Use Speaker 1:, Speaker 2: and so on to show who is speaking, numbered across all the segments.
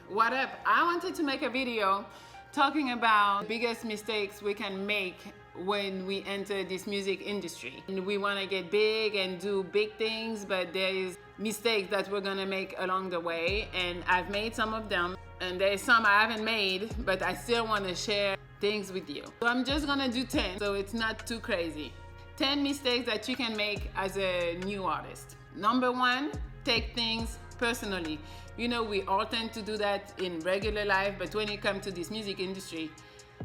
Speaker 1: What up? I wanted to make a video talking about the biggest mistakes we can make when we enter this music industry. And we want to get big and do big things, but there is mistakes that we're gonna make along the way, and I've made some of them, and there's some I haven't made, but I still want to share things with you. So I'm just gonna do 10, so it's not too crazy. 10 mistakes that you can make as a new artist. Number one, take things personally. You know, we all tend to do that in regular life, but when it comes to this music industry,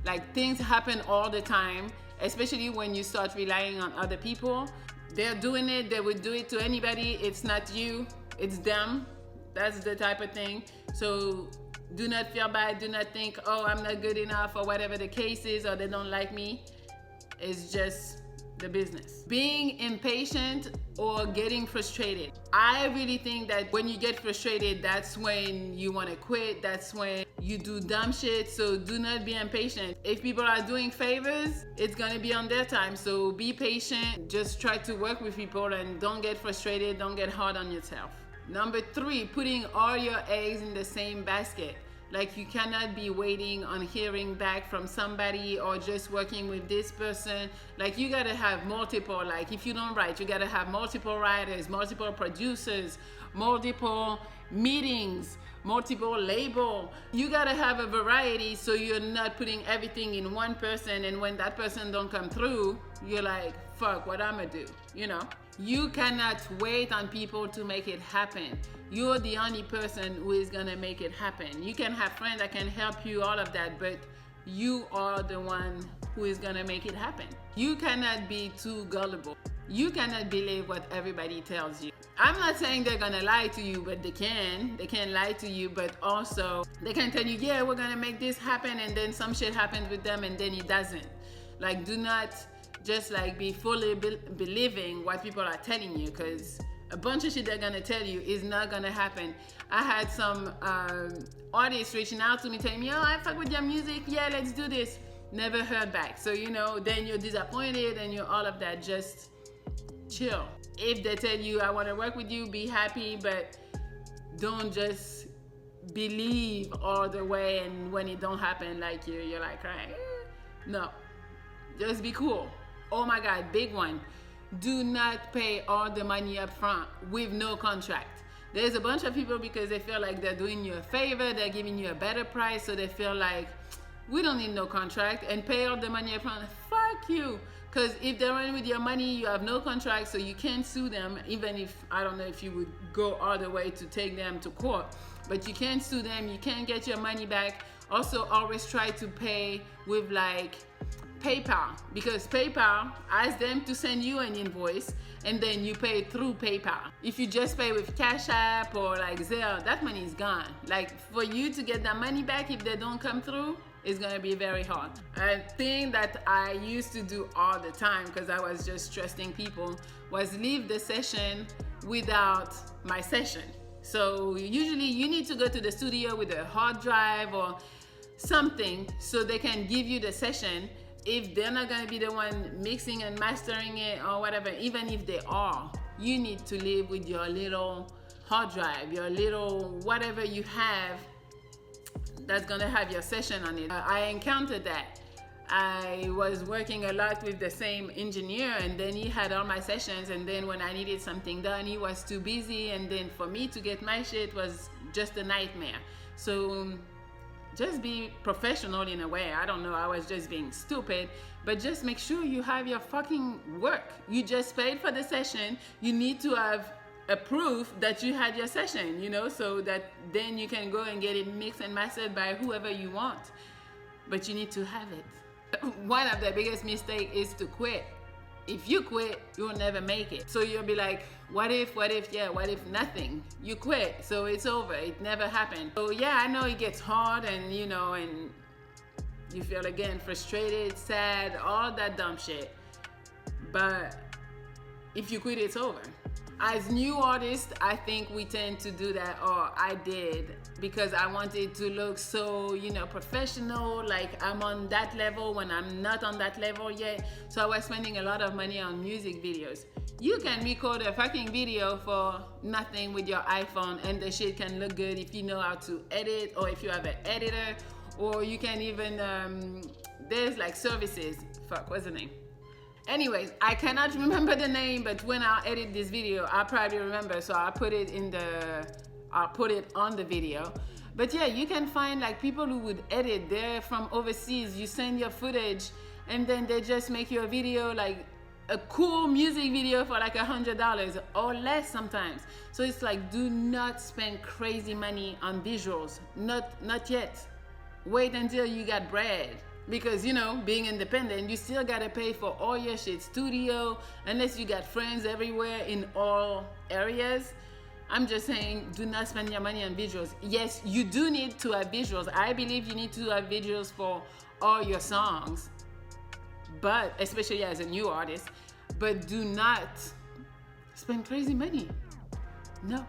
Speaker 1: like, things happen all the time, especially when you start relying on other people. They're doing it, they would do it to anybody. It's not you, it's them. That's the type of thing. So do not feel bad, do not think, oh, I'm not good enough, or whatever the case is, or they don't like me. It's just the business. Being impatient or getting frustrated. I really think that when you get frustrated, that's when you want to quit. That's when you do dumb shit. So do not be impatient. If people are doing favors, it's gonna be on their time. So be patient. Just try to work with people and don't get frustrated. Don't get hard on yourself. Number three, putting all your eggs in the same basket. Like, you cannot be waiting on hearing back from somebody or just working with this person. Like, you gotta have multiple, like, if you don't write, you gotta have multiple writers, multiple producers, multiple meetings, multiple label. You gotta have a variety so you're not putting everything in one person, and when that person don't come through, you're like, fuck, what I'ma do, you know? You cannot wait on people to make it happen. You're the only person who is gonna make it happen. You can have friends that can help you, all of that, but you are the one who is gonna make it happen. You cannot be too gullible. You cannot believe what everybody tells you. I'm not saying they're gonna lie to you, but they can. They can lie to you, but also they can tell you, yeah, we're gonna make this happen, and then some shit happens with them and then it doesn't. Like, do not just like be fully believing what people are telling you, because a bunch of shit they're gonna tell you is not gonna happen. I had some artists reaching out to me telling me, oh, I fuck with your music, yeah, let's do this. Never heard back. So, you know, then you're disappointed and you're all of that. Just chill. If they tell you, I want to work with you, be happy, but don't just believe all the way, and when it don't happen, like you're like crying. No, just be cool. Oh my God, big one. Do not pay all the money up front with no contract. There's a bunch of people, because they feel like they're doing you a favor, they're giving you a better price, so they feel like, we don't need no contract, and pay all the money up front. Fuck you. Because if they're running with your money, you have no contract, so you can't sue them, even if, I don't know if you would go all the way to take them to court, but you can't sue them, you can't get your money back. Also, always try to pay with like PayPal, because PayPal asks them to send you an invoice, and then you pay through PayPal. If you just pay with Cash App or like Zelle, that money is gone. Like, for you to get that money back, if they don't come through, it's gonna be very hard. A thing that I used to do all the time, because I was just trusting people, was leave the session without my session. So usually you need to go to the studio with a hard drive or something so they can give you the session. If they're not gonna be the one mixing and mastering it or whatever, even if they are, you need to live with your little hard drive, your little whatever you have that's gonna have your session on it. I encountered that. I was working a lot with the same engineer, and then he had all my sessions, and then when I needed something done, he was too busy, and then for me to get my shit was just a nightmare. So just be professional in a way. I don't know, I was just being stupid, but just make sure you have your fucking work. You just paid for the session. You need to have a proof that you had your session, you know, so that then you can go and get it mixed and mastered by whoever you want. But you need to have it. One of the biggest mistakes is to quit. If you quit, you'll never make it. So you'll be like, what if, yeah, what if nothing? You quit, so it's over, it never happened. So yeah, I know it gets hard, and you know, and you feel again frustrated, sad, all that dumb shit. But if you quit, it's over. As new artists, I think we tend to do that, or I did, because I wanted to look so, you know, professional, like I'm on that level when I'm not on that level yet. So I was spending a lot of money on music videos. You can record a fucking video for nothing with your iPhone and the shit can look good if you know how to edit, or if you have an editor, or you can even, there's like services, fuck, what's the name? Anyways, I cannot remember the name, but when I edit this video, I'll probably remember, so I'll put it on the video. But yeah, you can find like people who would edit, they're from overseas, you send your footage, and then they just make you a video, like a cool music video for like $100 or less sometimes. So it's like, do not spend crazy money on visuals, not yet. Wait until you got bread. Because, you know, being independent, you still gotta pay for all your shit, studio, unless you got friends everywhere in all areas. I'm just saying, do not spend your money on visuals. Yes, you do need to have visuals. I believe you need to have visuals for all your songs, but especially as a new artist, but do not spend crazy money. No.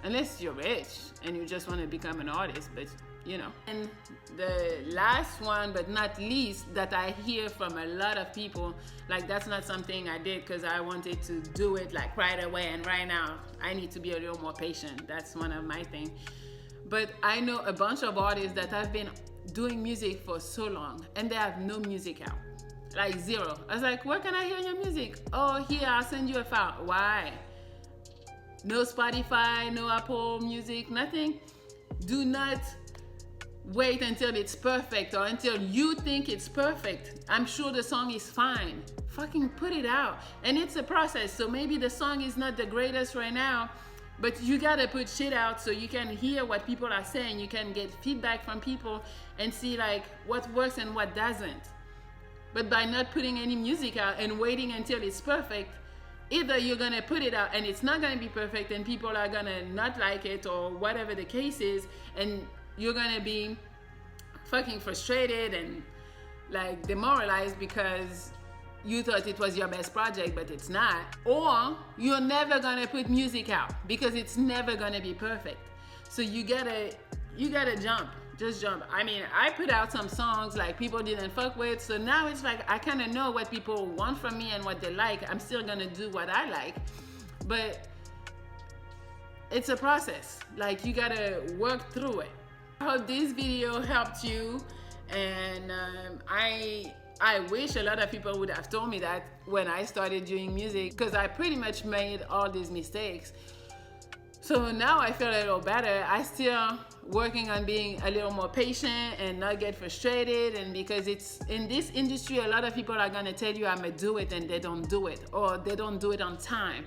Speaker 1: Unless you're rich and you just want to become an artist, but you know. And the last one, but not least, that I hear from a lot of people, like that's not something I did because I wanted to do it like right away, and right now I need to be a little more patient. That's one of my things. But I know a bunch of artists that have been doing music for so long and they have no music out. Like zero. I was like, where can I hear your music? Oh, here, I'll send you a file. Why? No Spotify, no Apple Music, nothing. Do not wait until it's perfect or until you think it's perfect. I'm sure the song is fine. Fucking put it out. And it's a process. So maybe the song is not the greatest right now, but you gotta put shit out so you can hear what people are saying. You can get feedback from people and see like what works and what doesn't. But by not putting any music out and waiting until it's perfect, either you're gonna put it out and it's not gonna be perfect and people are gonna not like it or whatever the case is, and you're gonna be fucking frustrated and like demoralized because you thought it was your best project, but it's not. Or you're never gonna put music out because it's never gonna be perfect. So you gotta jump. Just jump. I mean, I put out some songs like people didn't fuck with, so now it's like I kind of know what people want from me and what they like. I'm still gonna do what I like, but it's a process. Like you gotta work through it. I hope this video helped you, and I wish a lot of people would have told me that when I started doing music, because I pretty much made all these mistakes. So now I feel a little better. I still working on being a little more patient and not get frustrated, and because it's in this industry, a lot of people are gonna tell you I'm gonna do it and they don't do it, or they don't do it on time.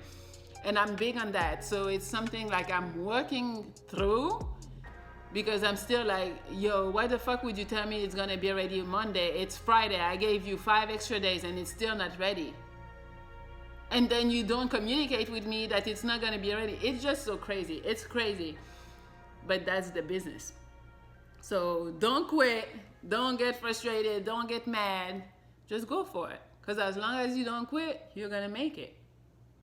Speaker 1: And I'm big on that. So it's something like I'm working through, because I'm still like, yo, why the fuck would you tell me it's gonna be ready Monday? It's Friday. I gave you 5 extra days and it's still not ready. And then you don't communicate with me that it's not gonna be ready. It's just so crazy. It's crazy. But that's the business. So don't quit. Don't get frustrated. Don't get mad. Just go for it. Because as long as you don't quit, you're gonna make it.